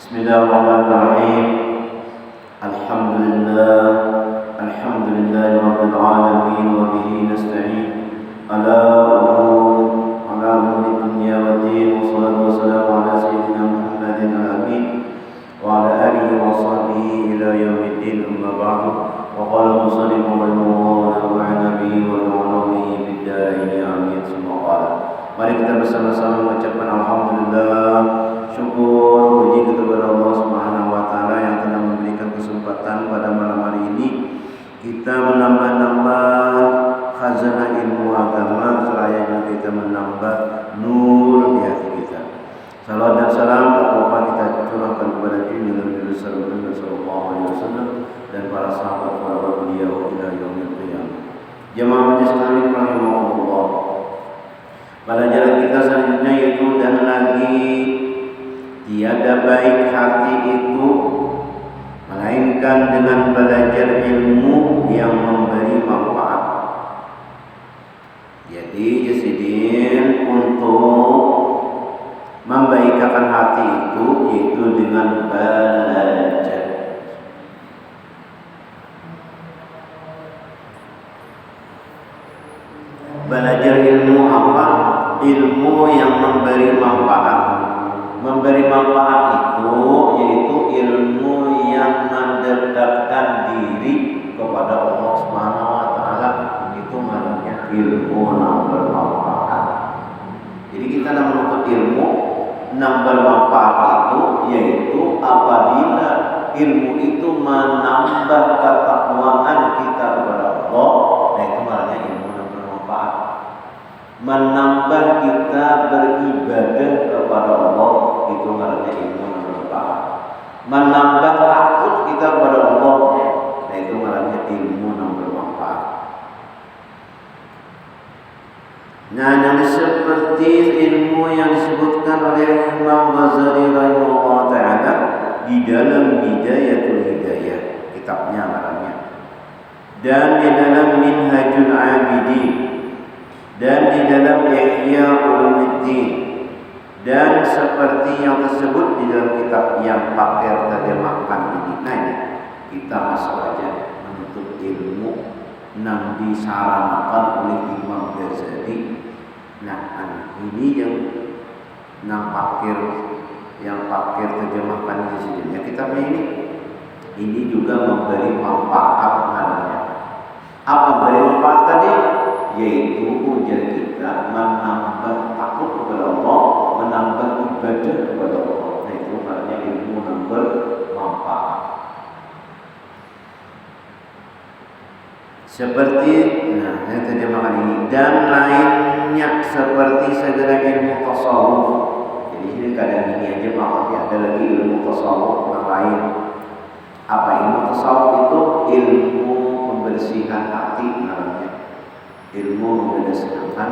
Bismillahirrahmanirrahim. Alhamdulillah rabbil alamin wa bihi nasta'in ala umuri dunya wa din wa salatu wassalamu ala sayyidina Muhammadin al-amin wa ala alihi wa sahbihi ila yaumiddin, amma ba'du. Wa qala musannif rahimahullah wa nafa'ana bihi wa na'udzubihi bid darain amin. Mari kita bersama-sama mengucapkan alhamdulillah, syukur puji kepada Allah Subhanahu wa taala yang telah memberikan kesempatan pada malam hari ini kita menambah-nambah khazanah ilmu agama, seraya juga kita menambah nur di hati kita. Salawat dan salam tak lupa kita curahkan kepada Nabi sallallahu alaihi wasallam dan para sahabat beliau ila yaumil qiyamah. Jemaah majelis taklim rahimahullah. Pelajaran kita selanjutnya yaitu dan lagi tiada baik hati itu melainkan dengan belajar ilmu yang memberi manfaat. Jadi jasidin untuk membaikkan hati itu yaitu dengan belajar. Belajar ilmu apa? Ilmu yang memberi manfaat. Memberi manfaat itu yaitu ilmu yang mendekatkan diri kepada Allah Subhanahu wa taala, itu namanya ilmu yang bermanfaat. Jadi kita nak menuntut ilmu yang bermanfaat itu yaitu apabila ilmu itu menambah ketakwaan kita kepada Allah, nah itu namanya ilmu yang bermanfaat. Menambah kita beribadah kepada Allah, itu namanya ilmu yang bermanfaat. Menambah takut kita kepada Allah, nah itu namanya ilmu yang bermanfaat. Nah, yang seperti ilmu yang disebutkan oleh Imam Ghazali rahimahullah ta'ala di dalam Bidayatul Hidayah, kitabnya namanya, dan di dalam Minhajul Abidin, dan di dalam Ihya Ulumuddin, dan seperti yang tersebut di dalam kitab yang pakai terjemahkan ini. Nah ini kita masuk aja menuntut ilmu yang disarankan oleh Imam Ghazali. Nah ini yang pakai terjemahkan di sini. Ya, kitabnya ini juga memberi manfaat namanya. Apa memberi manfaat tadi? Yaitu ujian kita menambah takut kepada Allah, menambah ibadah kepada Allah. Nah itu namanya ilmu yang bermanfaat. seperti yang terjemahkan ini dan lainnya seperti segala ilmu tasawuf. Jadi ini kadang ini aja tapi ada lagi ilmu tasawuf yang lain. Apa ilmu tasawuf itu? Ilmu membersihkan hati namanya. Ilmu membersihkan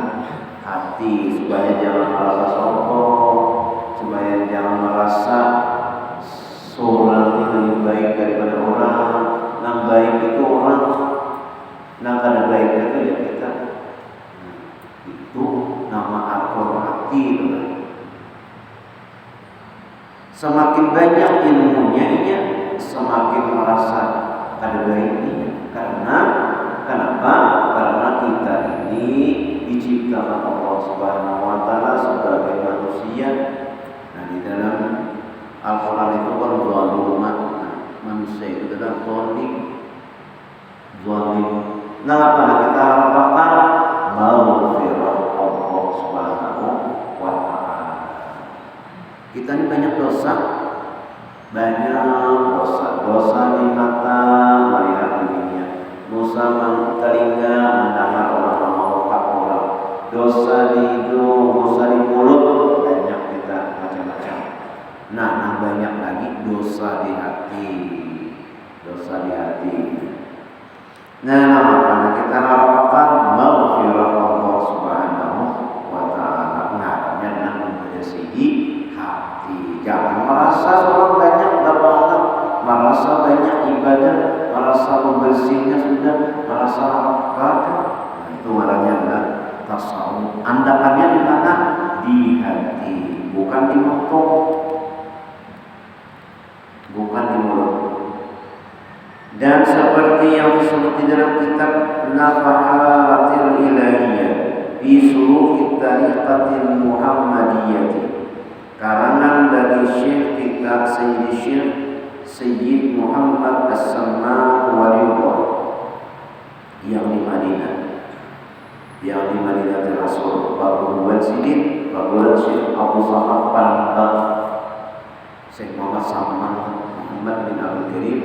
hati supaya jangan merasa sombong, supaya jangan merasa seorang ini lebih baik daripada orang. Yang baik itu orang. Nah karena baiknya itu ya kita itu nama atur hati itu. Semakin banyak ilmunya ya, semakin merasa ada baiknya. Karena kenapa? Karena kita ini diciptakan Allah Subhanahu wa taala sebagai manusia. Nah di dalam Al-Qur'an itu kan zalumat. Manusia itu adalah zalim. Nah apa kita harapkan maghfirah Allah Subhanahu wa taala. Kita ini banyak dosa. Dosa di mata melihat dunia, dosa telinga mendengar orang mengumpat orang, dosa di hidung, dosa di mulut, banyak kita macam-macam. Nah, yang banyak lagi dosa di hati. Nah, karena kita harapkan maghfirah Allah Subhanahu wa taala. Ngarannya dengan membersih hati. Jangan merasa seorang banyak dapat, merasa banyak ibadah, merasa membersihnya sudah, merasa kagak. Itu ngarannya adalah tasawuf. Andakannya di mana? Di hati, bukan di mulut. Dan seperti yang disebut di dalam kitab Nafahatil Ilahiyah fi Suluki Tariqatil Muhammadiyyah, karangan dari Syekh kita Sayyid Muhammad As-Samman Waliullah yang di Madinah Rasul Babul Sidin, Babul Syekh Abu Sa'ad Palembang, Syekh Muhammad Samman Muhammad bin Abdul Karim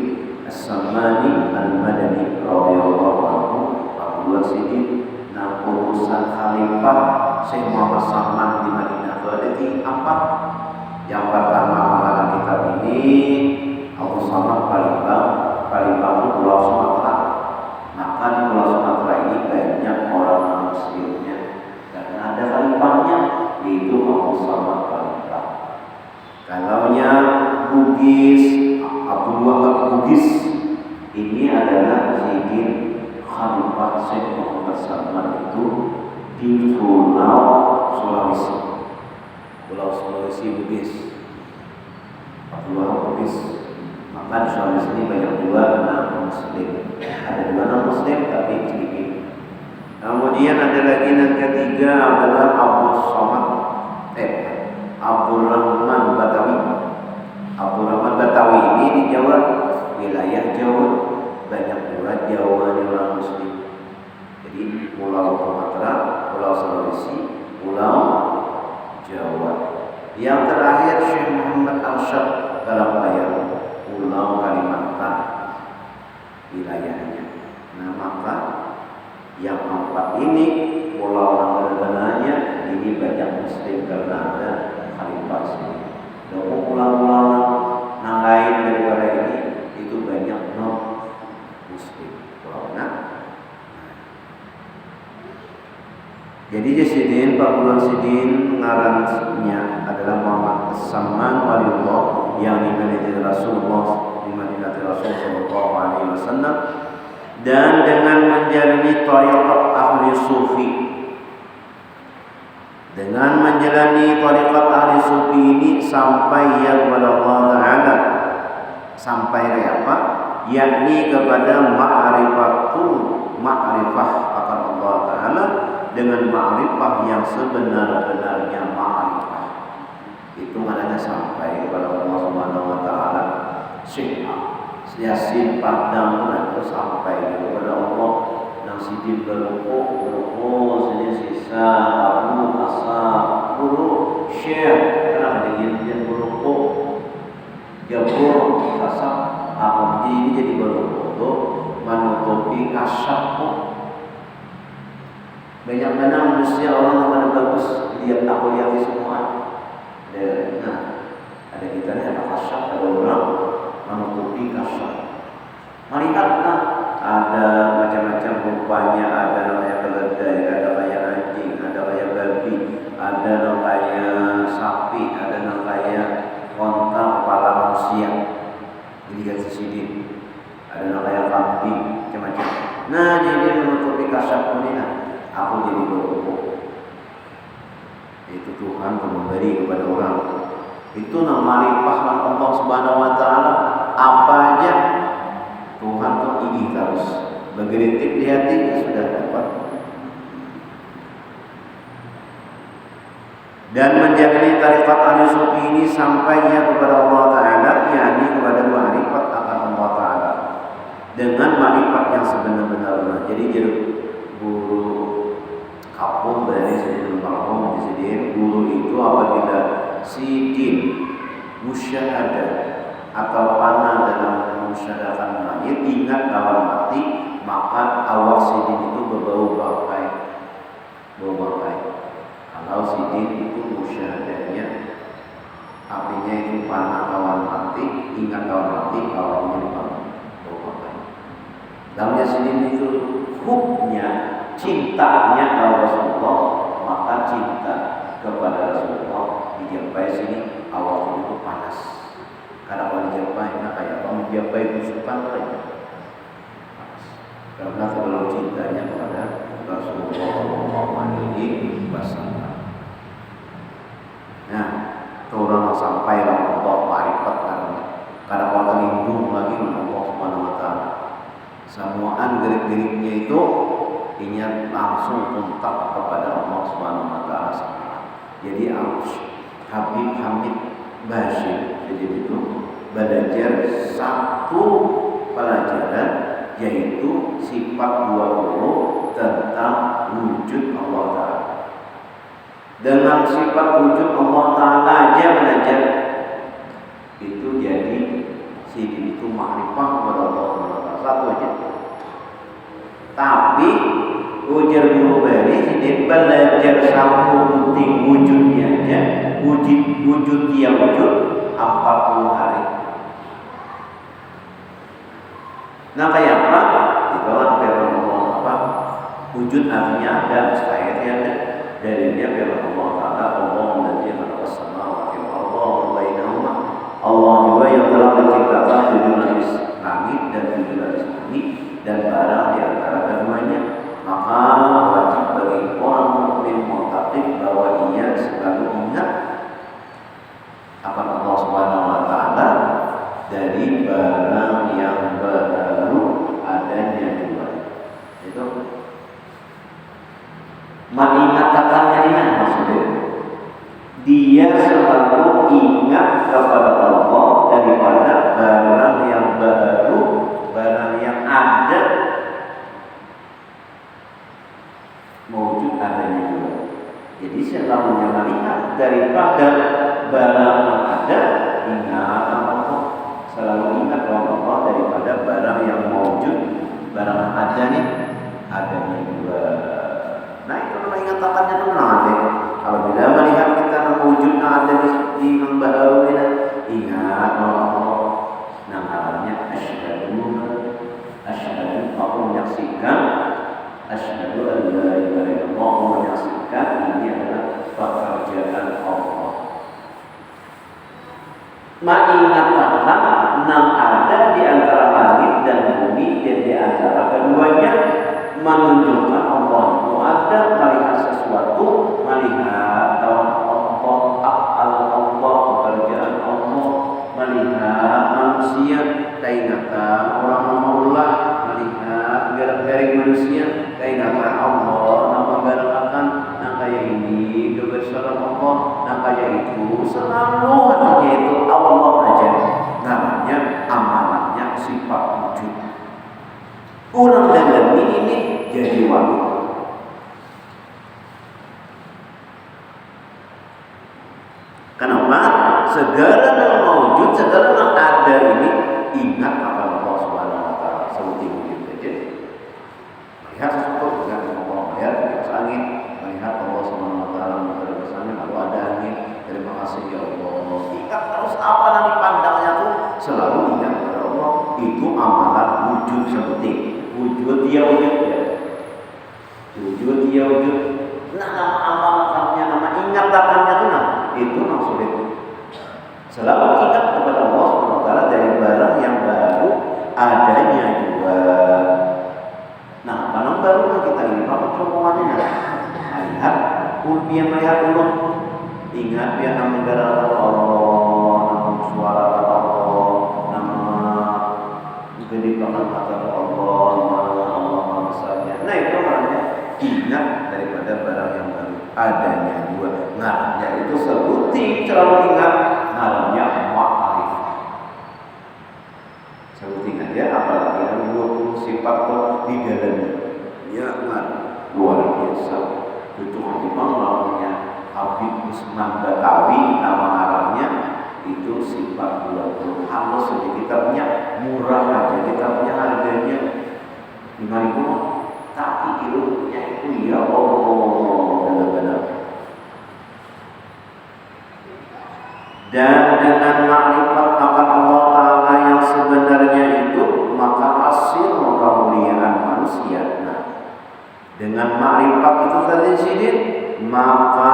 As-Sammani Al-Madani radhiyallahu anhu, Abdul Sidin. Nah, urusan khalifah Syekh Muhammad Samman di Madinah itu ada 4. Yang pertama pengarang kitab ini Abu Samman Palembang itu Pulau Sumatera. Maka di Pulau Sumatera ini banyak orang muslimnya karena ada khalifahnya yaitu Abu Samman Palembang. Kalaunya Bugis, Abdul Wahab Bugis ini adalah Sidin Khalifah Syekh Muhammad Samman itu di Pulau Sulawesi Bugis. Abdul Wahab Bugis. Maka di Sulawesi ini banyak juga non-muslim. Ada 2 non-muslim tapi sedikit. Kemudian ada lagi yang ketiga adalah Abdul Rahman Batawi ini di Jawa, wilayah Jawa, banyak juga Jawa di orang muslim. Jadi Pulau Sumatera, Pulau Sulawesi, Pulau Jawa. Yang terakhir Syekh Muhammad Arsyad dalam bayar Pulau Kalimantan wilayahnya. Nah maka yang 4 ini pulau negara-negaranya ini banyak muslim karena ada khalifah sini. Dan pulau-pulau yang lain daripada ini itu banyak non muslim pulau. Jadi Sidin Babul Sidin ngarannya adalah Muhammad As-Samman Waliullah yang dimiliki Rasulullah di Madinah Rasul sallallahu alaihi wasallam, dan dengan menjalani thariqat ahli sufi. Dengan menjalani thariqat ahli sufi ini sampai ya kepada Allah Ta'ala. Sampai ke apa? Yakni kepada ma'rifah akan Allah Ta'ala dengan ma'rifah yang sebenar-benarnya ma'rifah. Itu maknanya sampai kepada Allah Subhanahu wa taala. Syekh Yasin Padang itu sampai kepada Allah. Nang sidin berukuk sini sisa abu asa guru syekh kenapa dia berukuk jabur kasar apa ini jadi berukuk menutupi kasyaf. Banyak mana manusia orang yang pada bagus lihat aku lihat semua. Nah, ada kita nih ada kasyaf, ada orang menutupi kasyaf. Melihatlah ada macam-macam rupanya, ada namanya keledai, ada kayak anjing, ada kayak babi, ada namanya sapi, ada namanya onta kepala manusia. Dilihat di sini. Ada namanya kambing, macam-macam. Nah, jadi menutupi kasyaf ini, aku jadi berhubung. Itu Tuhan memberi kepada orang. Itu nama limpahan Allah Subhanahu Wa Taala. Apa aja Tuhan tuh ini terus bergelitik di hati sudah dapat. Dan menjalani tarikat al-Sufi ini sampainya kepada Allah Taala, yakni kepada ma'rifat akan Allah Taala dengan ma'rifat yang sebenar-benarnya. Jadi guru kampung dari sini kampung di sini guru itu apabila sidin musyahadah atau panah dalam musyahadakan mayit ingat lawan mati, maka awak sidin itu berbau bangkai. Kalau sidin itu musyahadahnya artinya itu panah lawan mati, ingat lawan mati, awalnya bau bangkai. Dalamnya sidin itu hukumnya cintanya kepada Rasulullah, maka cinta kepada Rasulullah dijampai sini awal itu panas. Karena kalau dijampai, kayak apa menjampai busukan lagi. Karena terlalu cintanya kepada Rasulullah ini wasallam. Nah, orang sampai Allah marifat karena Allah terlindung lagi oleh Allah Subhanahu Wa Taala. Semuaan gerik-geriknya itu ingat langsung kontak kepada Allah Subhanahu Wa Taala. Jadi Habib Hamid Bashir jadi itu belajar satu pelajaran yaitu sifat 20 tentang wujud Allah Taala. Dengan sifat wujud Allah Taala aja belajar itu jadi itu ma'rifah kepada Allah Taala satu aja. Tapi ujar guru beri jadi belajar satu penting wujudnya aja, wujud dia wujud 40 hari. Nah kayak apa? Di bawah firman Allah apa? Wujud artinya ada, mustahilnya ada. Dalilnya firman Allah Taala, Allah alladzi khalaqa as-samawati wal arda wa bainahuma. Allah juga yang telah menciptakan 7 lapis langit dan 7 lapis bumi dan barang di antara keduanya. Maka wajib bagi orang mukmin mu'taqid bahwa ia selalu ingat akan Allah Subhanahu Wa Taala dari barang yang baru adanya juga. Itu mengatakannya ini maksudnya dia selalu ingat kepada Allah daripada barang yang baru, barang yang ada mewujud adanya juga. Jadi selalu melihat daripada barang yang ada, ingat Allah. Selalu ingat Allah daripada barang yang mewujud, barang yang adanya juga. Nah itu kalau ingatakannya itu nanti. Kalau bila melihat kita mewujud yang ada di yang baru ini, ingat Allah. Nah artinya asyhadu aku menyaksikan. Asyhadu an la ilaha illallah, menyaksikan ini adalah pekerjaan Allah. Mengatakan yang ada di antara langit dan bumi dan di antara keduanya menunjukkan Allah itu ada, melihat sesuatu, melihat Allah, Allah, pekerjaan Allah, melihat manusia, keingatan orang Allah, melihat gerak-gerik manusia, keingatan Allah, nama gerakan, nah kayak ini kebesaran Allah, nah kayak itu selalu artinya itu Allah aja, namanya amanatnya sifat wujud. Kurang dalam ini jadi wali. Kenapa? Segala yang mewujud, segala yang ada ini ingat akan Allah Subhanahu Wa Taala seperti itu. itu amalan wujud seperti wujud dia wujud ya. Wujud dia wujud. Nah, amalkannya, nama ingatakannya tuh nah, itu yang sulit. Selalu ingat kepada Allah SWT dari barang yang baru adanya juga. Nah, barang baru yang kita ini apa contohnya? Lihat, dia melihat dulu. Ingat dia nama negara Allah, nama suara Allah, nama gede bahkan kata Allah, Allah besarnya. Nah itu namanya ingat daripada barang yang baru adanya dua. Nah, yaitu sebutin selalu ingat. Namanya ma'rifah. Sebutin aja, apalagi ada 20 sifat di dalamnya. Ya, luar biasa. Itu memang namanya Habib Usman Batawi, nama Arabnya itu sifat 20. Halus saja kita punya, murah aja kita punya, harganya 5.000, tapi ilmunya itu ya Allah benar-benar. Dan dengan makrifat akan Allah Ta'ala yang sebenarnya itu, maka hasil kemuliaan manusia. Nah, dengan makrifat itu tadi sidin, maka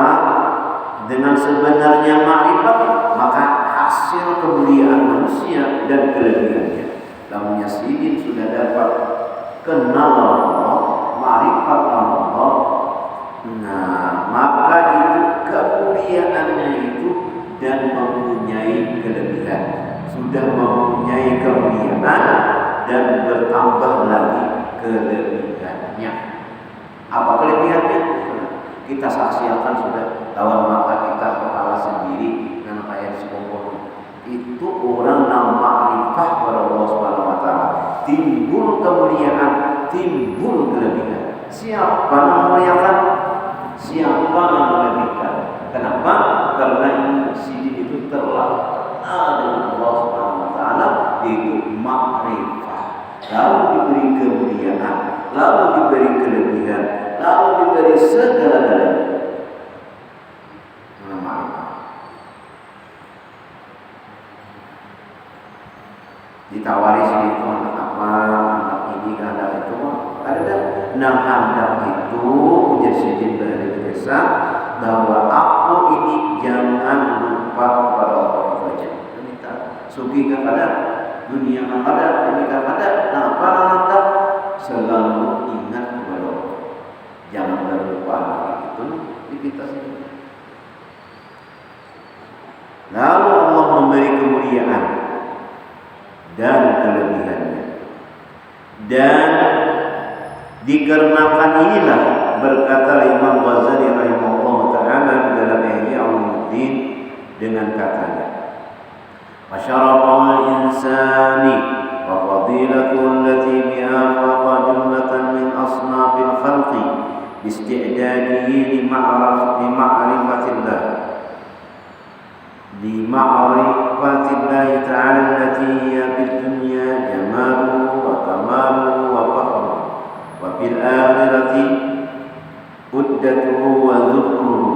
dengan sebenarnya makrifat, maka hasil kemuliaan manusia dan kelebihannya. Namanya sidin sudah dapat kenal Allah, makrifat Allah. Nah, maka itu kemuliaannya itu dan mempunyai kelebihan, sudah mempunyai kemuliaan dan bertambah lagi kelebihannya. Apa kelebihannya? Kita saksikan sudah lawan mata kita, kepala sendiri dan kayak sekongkol. Itu orang nama makrifah kepada Allah Subhanahu wa taala. Timbul kemuliaan, timbul kelebihan. Siapa yang memuliakan? Siapa yang melebihkan? Kenapa? Karena sidin itu terlalu dengan Allah Subhanahu wa taala, yaitu makrifah. Lalu diberi kemuliaan, lalu diberi kelebihan, lalu diberi segala-galanya. Makrifah. Ditawari sidin itu anak apa, anak ini, anak itu, ada. Nah, anak itu menjadi sidin dari desa bahwa aku ini jangan lupa kepada Allah saja. Minta sugi kepada dunia kepada ini kepada apa anda selalu ingat kepada Allah. Jangan berlupa itu di kita sini. Lalu Allah memberi kemuliaan dan kelebihannya. Dan dikarenakan inilah berkata Imam Ghazali rahimahullah ta'ala di dalam Ihya Ulumuddin dengan katanya, Masyaraful insani wa fadilatul allati biha faqa jumlatan min asnafil khalqi bisti'dadihi lima'rifatillah ta'ala allati hiya fid dunya jamaluhu wa kamaluhu wa fahruhu wa fil akhirati uddatuhu wa dhukruhu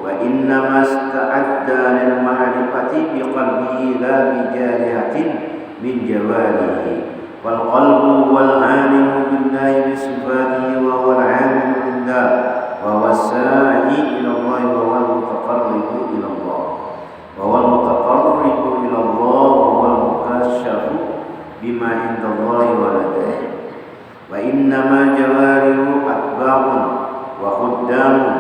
wa innama ista'adda lil ma'rifati biqalbihi la bijarihatin min jawarihi wal qalbu wal alimu billahi bisifatihi wa huwa al-alimu billah wa huwa as-sa'i ila Allah wa huwa al-mutaqarribu ila Allah wa huwa al-mutaqarribu ila Allah wa huwa al-mukashafu bima inda Allah wa ladayhi wa innama jawarihu atba'un wa khuddamun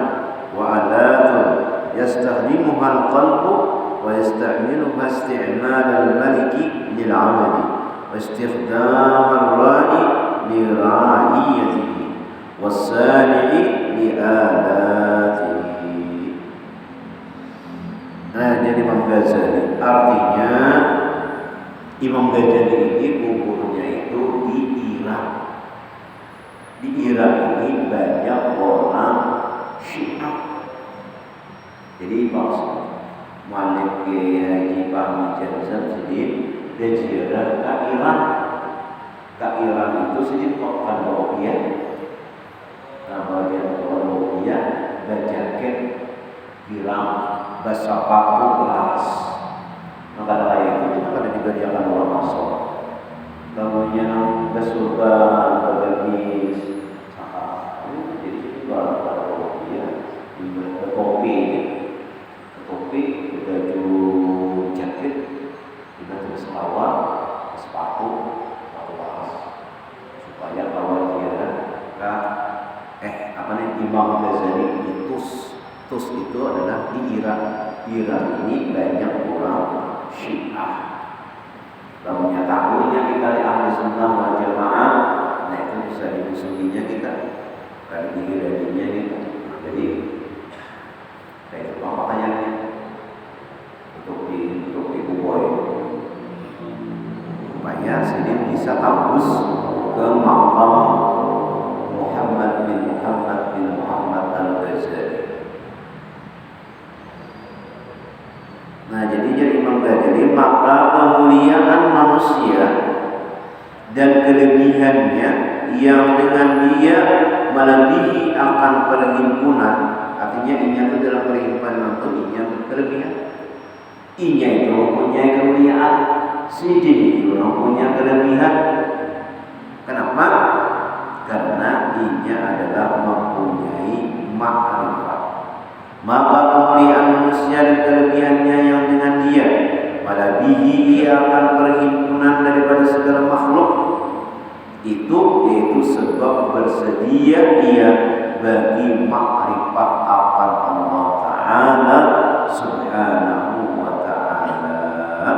wa alatun yastakhdimuha al-qalbu wa yasta'miluha isti'mal al-maliki lil-'amali wa istikhdam ar-ra'i li ra'iyatihi was-sani'i li alatihi. Nah, jadi Imam Ghazali artinya Imam Ghazali ini kuburnya itu di Irak. Di Irak ini banyak orang Syiah. Jadi maksud Malik Haji Fahmi Jansam sedih dia ziarah ke Iran. Ke Iran itu sedih bukan Bawiyah. Nah, bagian Bawiyah berjaket bilang bahasa paku kelas. Maka dari itu kita pada diberikan orang masuk. kamunya ke surga bergaris jadi barang pada kopi ya ke kopi baju jaket juga terus selawar sepatu balas supaya kawan dia Imam Ghazali di Tus itu adalah di Irak ini banyak orang Syiah. Kalau tahunya kita di ahli sunnah wal jamaah, nah itu bisa dimusuhinya kita, dari dirinya kita. Jadi itu makanya untuk diubah supaya sini bisa tembus ke makam Muhammad bin Muhammad al-Ghazali. Nah jadi Imam Ghazali, maka kemuliaan manusia dan kelebihannya yang dengan dia melebihi akan perhimpunan, artinya inya itu dalam perhimpunan itu inya berkelebihan. Inya itu mempunyai kemuliaan, si jin itu mempunyai kelebihan. Kenapa? Karena inya adalah mempunyai ma'rifat. Maka kemuliaan manusia dan kelebihannya yang dengan dia melebihi ia akan perhimpunan daripada segala makhluk itu, yaitu sebab bersedia ia bagi ma'rifat akan Allah Ta'ala subhanahu wa ta'ala.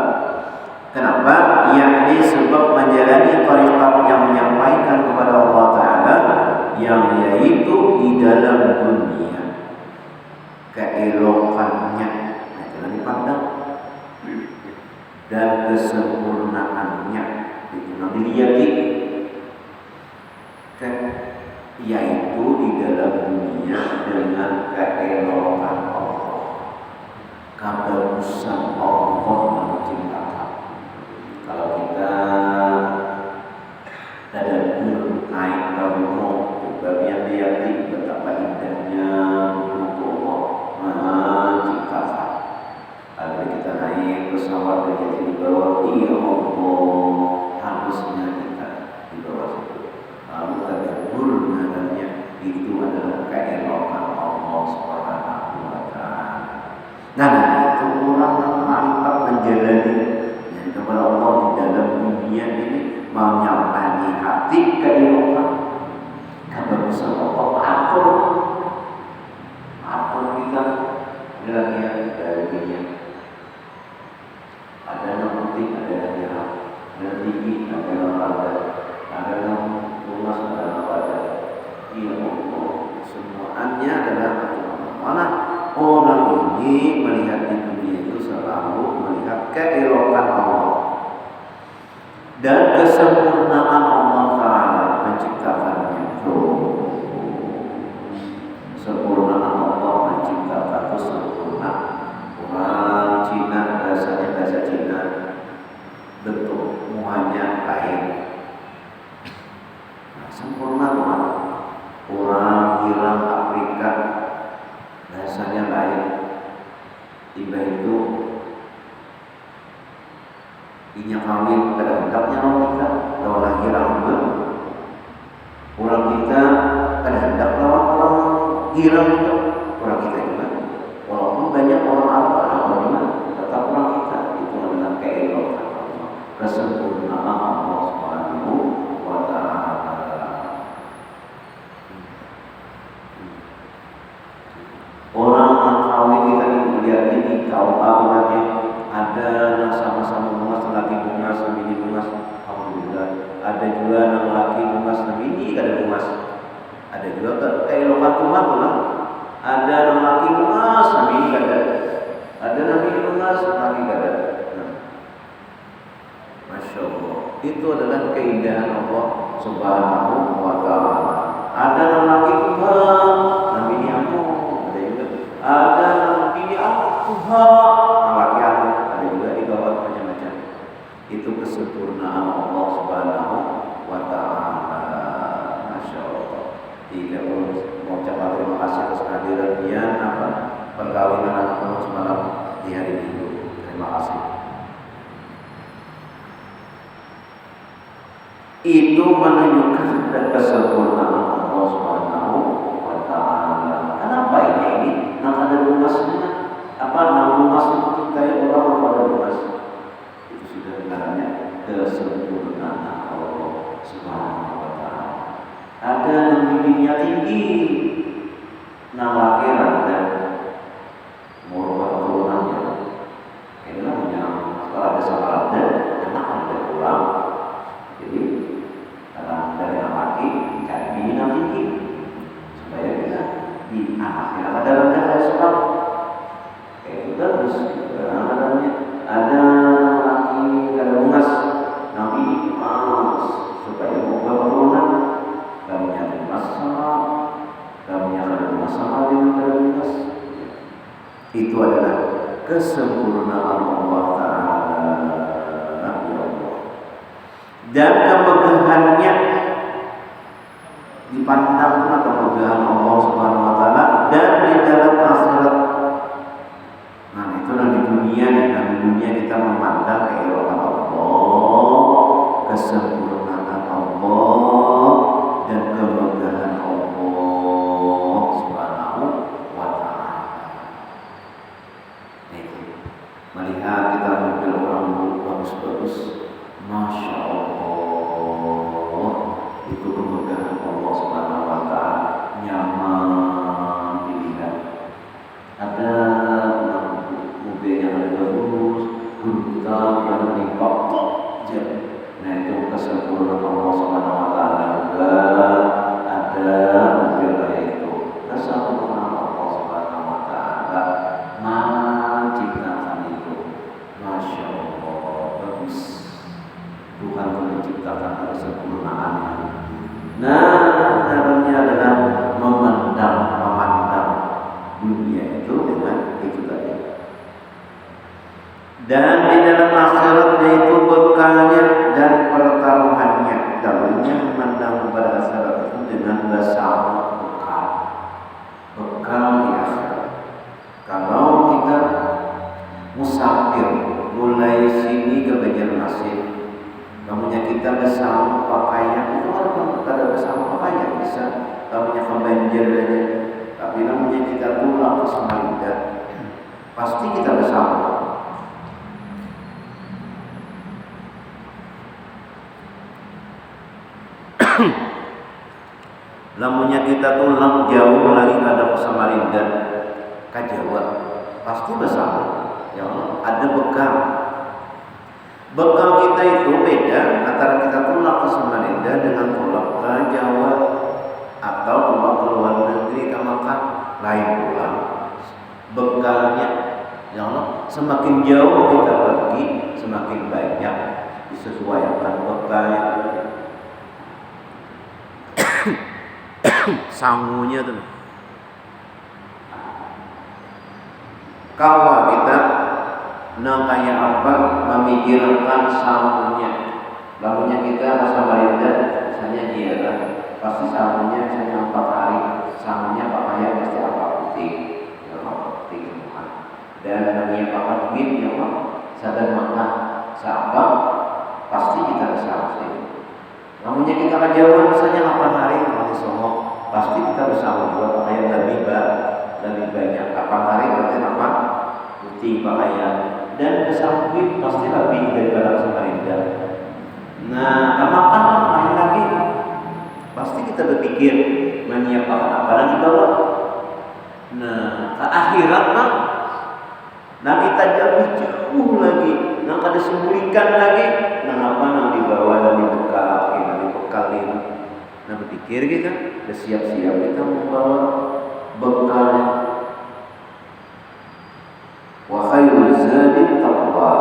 Kenapa? Yakni sebab menjalani tariqat yang menyampaikan kepada Allah Ta'ala, yang yaitu di dalam dunia keelokannya, jangan dipandang, dan kesempurnaannya jangan dilihat, yaitu di dalam dunia dengan keelokan Allah, kebagusan Allah menciptakan. Kalau kita tadabbur naik bangun bagian lihat betapa indahnya Allah menciptakan. Kalau kita naik pesawat dari di bawah, iya Allah, harusnya kita di bawah situ. Lalu tadabbur mengenainya, itu adalah keelokan Allah Subhanahu wa ta'ala. Nah, itu orang yang mantap menjalani kepada Allah di dalam dunia ini, menyampaikan hati keelokan kebagusan Allah, atur kita dalamnya dari dunia. Ada yang penting, ada yang jahat, ada yang tinggi, ada yang rendah, ada yang luas, ada yang padat. Iya Allah, semuanya adalah mana orang ini melihat di dunia itu selalu melihat keelokan Allah dan kesempurnaan Allah Ta'ala menciptakannya. Sempurnaan Allah menciptakan itu sempurna. Orang Cina bahasa Cina bentuk muanya lain. Nah, sempurna Tuhan. Orang Iran, Afrika bahasanya lain. Tiba itu inya kawin pada hendaknya orang kita lawan lahiran juga. Orang kita pada hendak lawan orang Iran juga. Orang kita juga. Walaupun banyak orang Arab, orang mana, tetap orang kita itu adalah keelokan Allah, kesempurnaan Allah Subhanahu wa ta'ala. Orang kawin kita melihat ini kaum awalnya ada sama-sama bungas, laki bungas, bini bungas, alhamdulillah. Ada juga anak laki bungas, bini ada bungas. Ada juga keelokan Tuhan lah. Ada anak laki bungas, bini ada. Ada nabi bungas, laki ada. Masya Allah. Itu adalah keindahan Allah Subhanahu wa ta'ala. Ada anak laki bungas, bini aku. Ada bini aku Tuhan, laki aku, ada juga di bawah macam-macam. Itu kesempurnaan Allah Subhanahu wa ta'ala. Masya Allah. Tidak mengucapkan terima kasih atas kehadiran pian perkawinan anak semalam di hari Minggu. Terima kasih. itu menunjukkan kesempurnaan Allah Subhanahu wa taala. Kenapa ini? Nah, ada luasnya. Apa nama luas itu kita orang pada luas. Itu sudah namanya kesempurnaan Allah Subhanahu wa taala. Ada yang bimbingnya tinggi, nama akhirat dan merubah turunannya. Inilah yang kalau ada salah ada, enak ada pulang. Jadi dari laki cari bina tinggi supaya bisa di anaknya ada rendah sebab kayak itu terus ada laki ada lunas nabi mas supaya moga keturunan kami ada masalah kami ada masalah dengan lunas itu adalah kesempurnaan Allah Ta'ala dan kemegahannya dipandang kemegahan Allah Subhanahu wa taala dan di dalam akhirat. Nah, itu di dunia kita memandang keelokan Allah, kesempurnaan Allah dan kemegahan Allah Subhanahu wa taala. Itu melihat kita mobil orang bagus-bagus, masya Allah, itu kemegahan Allah Subhanahu wa taala, nyaman dilihat. Ada mobil yang ada bagus, gurita yang menimpa, nah itu kesempurnaan Allah Subhanahu wa taala. Juga ada mobil kayak itu, kesempurnaan Allah Subhanahu wa taala menciptakan itu, masya Allah, bagus. Tuhan menciptakan kesempurnaannya. Nah, caranya adalah memandang dunia itu dengan itu tadi. Dan di dalam akhiratnya itu bekalnya dan pertaruhannya. Dalamnya memandang pada akhirat itu dengan bersama bekal di akhirat. Kalau kita musafir mulai sini ke Banjarmasin, kamunya kita bersama pakaian itu orang ada bersama pakaian bisa kamunya ke Banjar aja, tapi namanya kita pulang ke Samarinda pasti kita bersama. Lamunya kita tulang jauh lagi ada ke Samarinda ke Jawa pasti bersama ya Allah. Ada bekal kita itu beda antara kita pulang ke Samarinda dengan pulang ke Jawa atau pulang ke luar negeri ke Makkah, lain pulang bekalnya ya Allah. Semakin jauh kita pergi semakin banyak disesuaikan bekalnya. Sangunya tuh kawa kita nah kayak apa memikirkan sangunya. Lalunya kita ke Samarinda misalnya dia kan pasti sangunya misalnya 4 hari, sangunya pakaian pasti apa putih ya putih semua. Dan namanya pakai duit ya sadar makan sahabat pasti kita bersama sih. Namunnya kita ke Jawa misalnya 8 hari kembali Songo pasti kita bersama juga pakaian lebih banyak. 8 hari berarti 8 putih pakaian dan bersama duit pasti lebih daripada Samarinda. Nah, makan lain lagi pasti kita berpikir menyiapkan apa lagi bawa. Nah, ke akhirat mah nah kita jauh lagi, nah kada sembunyikan lagi, nah apa yang dibawa dan dibekal ini. Nah berpikir kita, udah siap-siap kita membawa bekal. Wa khairul zadi taqwa.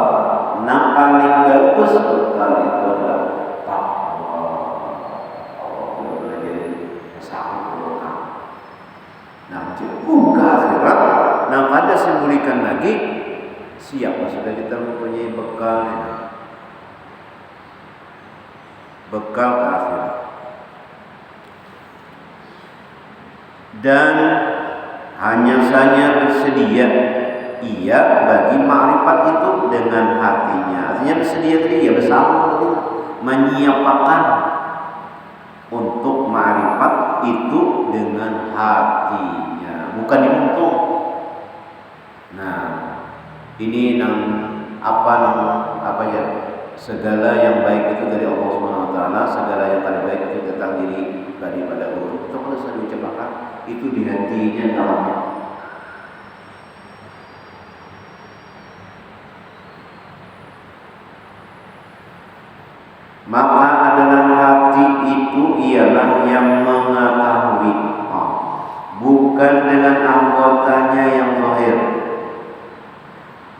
Nah paling bagus bekal itu adalah taqwa. Allah belajar bersama Quran. Nah jauh ke akhirat. Nah pada simulikan lagi siapa sudah kita mempunyai bekal ini. Bekal ke akhirat. Dan hanya saja bersedia ia bagi makrifat itu dengan hatinya. Artinya bersedia tadi ya bersama menyiapkan untuk ma'rifat itu dengan hatinya, bukan diuntung. Nah, ini apa ya? Segala yang baik itu dari Allah Subhanahu wa taala, segala yang tidak baik itu datang daripada Allah. Itu kalau saya ucapkan itu di hatinya dalamnya. Maka adalah hati itu ialah yang mengetahui, bukan dengan anggotanya yang zahir.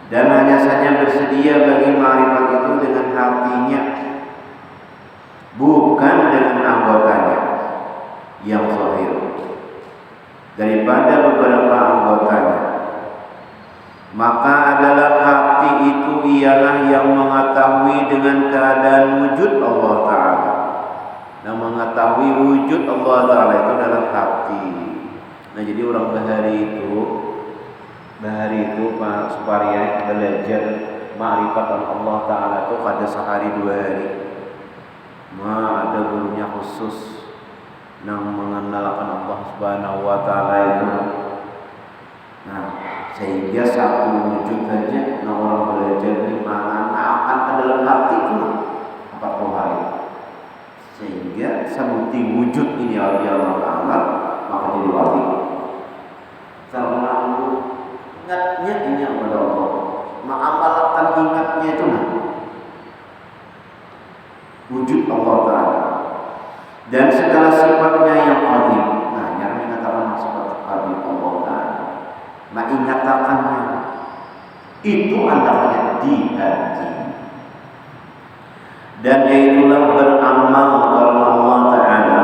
Dan hanya saja bersedia bagi ma'rifat itu dengan hatinya, bukan dengan anggotanya yang zahir, daripada beberapa anggotanya. Maka adalah hati itu ialah yang mengetahui dengan keadaan wujud Allah Ta'ala. Dan mengetahui wujud Allah Ta'ala itu adalah hati. Nah, jadi orang bahari itu Pak Suparya belajar ma'rifat Allah Ta'ala itu pada sehari 2 hari. Ada gurunya khusus yang mengenalkan Allah Subhanahu wa Ta'ala itu. Nah, sehingga satu wujud saja orang belajar ini akan ke dalam hati itu 40 hari. Sehingga sebuti wujud ini Allah Ta'ala, maka jadi wali. Terlalu ingatnya ini kepada Allah, mengamalkan ingatnya itu wujud Allah Ta'ala dan segala sifatnya yang qadim. Nah, yang mengatakan sifat qadim Allah Ta'ala, mengatakannya itu andalnya di hati, dan yaitulah beramal karena Allah Ta'ala,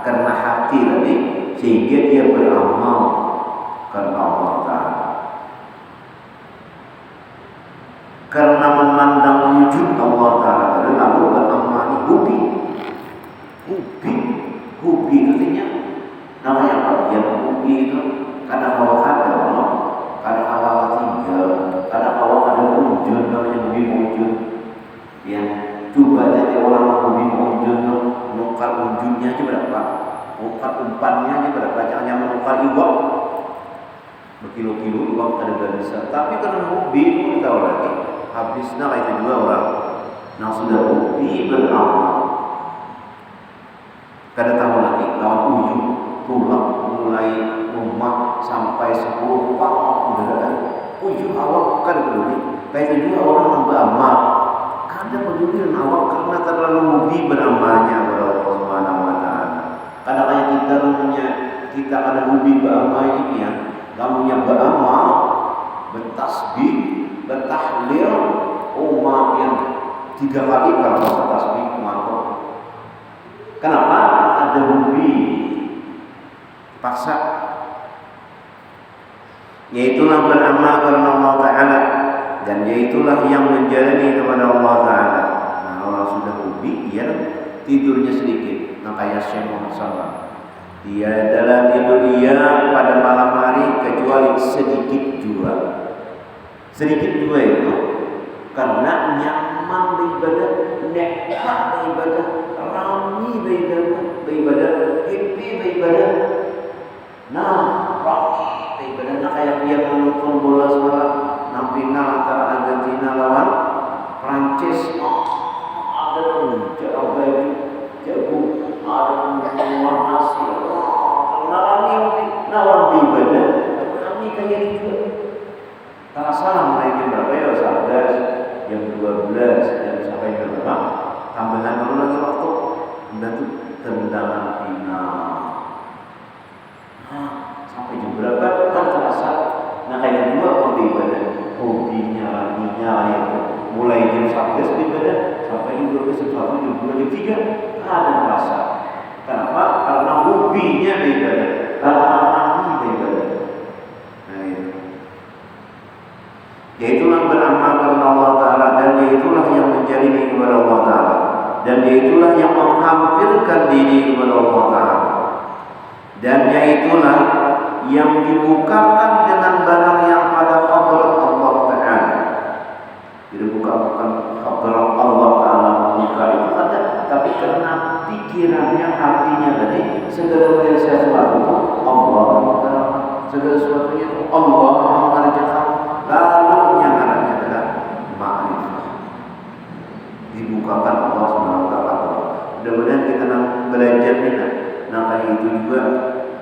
karena hati tadi, sehingga dia beramal karena Allah Ta'ala, karena memandang wujud Allah Ta'ala, lalu beramal hubi artinya namanya apa? Yang hubi itu kadang awak ada Allah, kadang awak tinggal, kadang awak ada wujud, namanya hubi wujud. Yang coba jadi orang hubi wujud, menukar wujudnya aja berapa, menukar umpannya aja berapa, jangan menukar iwak berkilo-kilo iwak kada bisa. Tapi karena hubi itu tahu lagi habisnya kayak itu juga orang yang sudah hobi beramal. Kada tahu lagi lawan ujung tulang mulai rumah sampai 10 pak udah ada ujung awak kada peduli. Kayak itu juga orang yang beramal kada peduli dengan awak karena terlalu hobi beramalnya kepada Allah Subhanahu wa Ta'ala. Kadang kayak kita ada hobi beramal ini ya, namanya beramal, bertasbih, bertahlil, yang 3 kali kalau masa tasbih mantap. Kenapa? Ada hobi paksa. Yaitulah beramal karena Allah Ta'ala, dan yaitulah yang menjalani kepada Allah Ta'ala. Nah, orang sudah hobi, dia tidurnya sedikit. Nah, kayak Syekh Muhammad SAW, dia adalah tidur dia pada malam hari kecuali sedikit jua itu karena nyaman beribadah, nikmat beribadah, rami beribadah, happy beribadah. Nah, rami beribadah. Nah, kayak dia menonton bola semalam, final antara Argentina lawan Prancis. Ada jago, ada nasi, karena rami beribadah, rami kayak itu. Tak salah mulai jam berapa ya? 11, jam 12, jam sampai jam berapa? Tambahan dulu lagi waktu. Dan itu tendangan final. Nah, sampai jam berapa? Kan terasa. Nah, kayak dua waktu ibadah, hobinya, larinya itu. Mulai jam 11 ibadah sampai jam 12, jam 1, jam 2, jam 3 ada rasa. Kenapa? Karena hobinya ibadah, karena lari ibadah. Yaitulah beramal kepada Allah Ta'ala, dan yaitulah yang menjalani kepada Allah Ta'ala, dan yaitulah yang menghampirkan diri kepada Allah Ta'ala, dan yaitulah yang dibukakan dengan barang yang pada hadrat Allah Ta'ala. Jadi bukan hadrat Allah Ta'ala membuka itu ada, tapi karena pikirannya, hatinya tadi segala sesuatu itu Allah menggerakkan, segala sesuatunya itu Allah mengerjakan. Lalu yang arahnya adalah ma'rifah, dibukakan Allah Subhanahu wa taala. Mudah-mudahan kita belajar ini. Nah kayak itu juga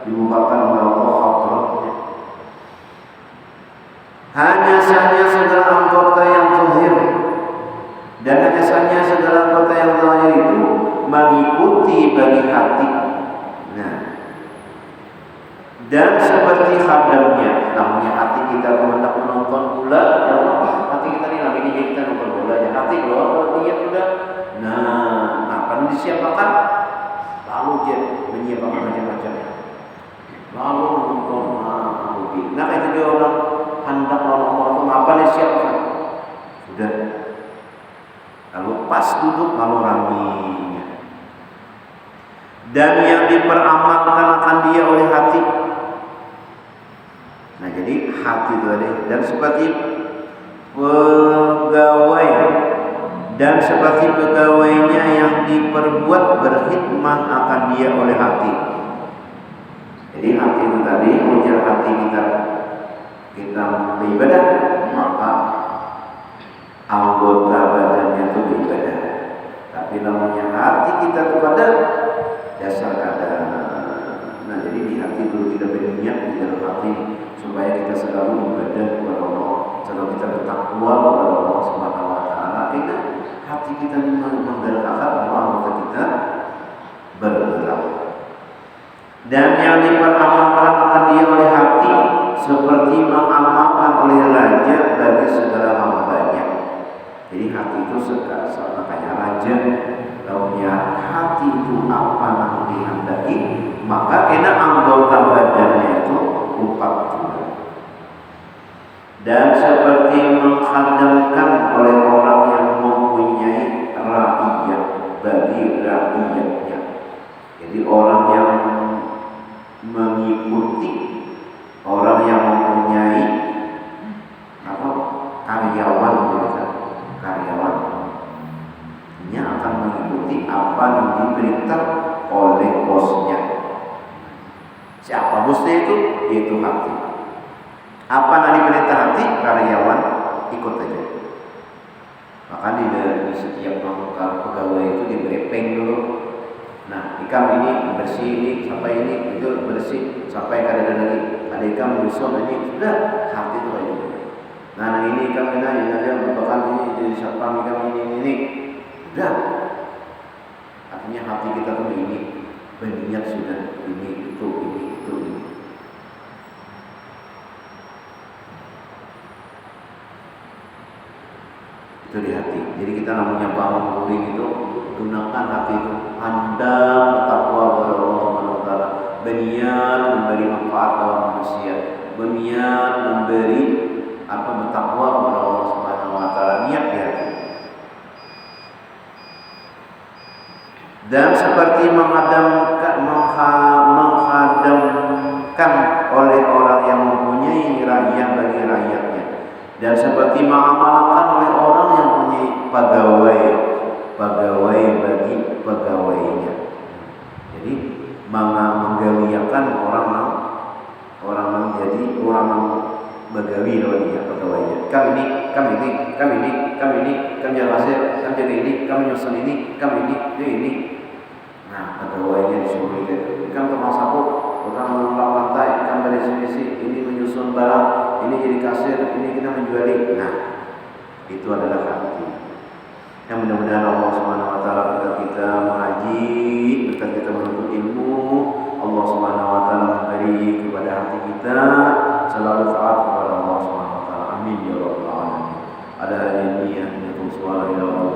dibukakan oleh Allah hadrahnya. Hanya saja segala anggota yang zahir dan hanya saja segala anggota yang zahir itu mengikuti bagi hati. Nah, dan seperti khadamnya, namanya hati kita hendak menonton bola, ya hati kita ini namanya kita nonton bola, ya hati kalau niat sudah, nah akan disiapkan, lalu dia menyiapkan macam-macamnya, lalu menonton, nah itu dia orang hendak menonton apa disiapkan, sudah, lalu pas duduk lalu raminya, dan yang diperamalkan akan dia oleh hati. Nah jadi hati itu ada, dan seperti pegawai dan seperti pegawainya yang diperbuat berkhidmah akan dia oleh hati. Jadi hati itu tadi ujar hati kita beribadah, maka anggota badannya itu beribadah. Tapi namanya hati kita itu ada dasar kadar. Nah jadi di hati dulu kita berniat di dalam hati supaya kita selalu beribadah kepada Allah, selalu kita bertakwa kepada Allah Subhanahu wa taala. Karena hati kita menggerakkan anggota kita bergerak. Dan yang diperamalkan akan dia oleh hati seperti mengamalkan oleh raja bagi segala hambanya. Jadi hati itu sama kayak raja. Punya hati itu apa yang dihendaki, maka kena anggota badannya itu empat juga. Dan seperti menghadamkan oleh orang yang mempunyai rakyat bagi rakyatnya. Jadi orang yang mengikuti, orang yang mempunyai karyawan, karyawan nya akan mengikuti apa yang diperintah oleh bosnya. Siapa bosnya itu? Yaitu hati. Apa yang diperintah hati, karyawan ikut aja. Maka di setiap pegawai itu diberi peng dulu. Nah, ikam ini bersih, ini sampai ini itu bersih, sampai kada lagi. Ada ikam menyusun ini sudah hati itu aja. Nah, ini ikam ini ada merupakan ini jadi satpam ikam ini. Dan artinya hati kita tuh ini berniat sudah ini itu. Itu di hati. Jadi kita namanya bangun guling itu gunakan hati itu, handal bertakwa kepada Allah Subhanahu wa taala, berniat memberi manfaat bagi manusia, berniat memberi bertakwa kepada Allah Subhanahu wa taala, niat di hati. Dan seperti menghadamkan oleh orang yang mempunyai rakyat bagi rakyatnya, dan seperti mengamalkan oleh orang yang mempunyai pegawai bagi pegawainya. Jadi menggawiakan orang menjadi orang begawi lawan dia pegawainya. Kami jaga hasil, kami jaga ini, kami nyusun ini, kami ini. Nah, pegawainya disuruh itu. Kan tukang sapu, tukang mengelap lantai, kan dari sini, ini menyusun barang, ini jadi kasir, ini kita menjuali. Nah, itu adalah hati. Yang mudah-mudahan Allah Subhanahu wa taala berkat kita mengaji, berkat kita menuntut ilmu, Allah Subhanahu wa taala memberi kepada hati kita selalu taat kepada Allah Subhanahu wa taala. Amin ya rabbal alamin. Ada ini yang suara ila Allah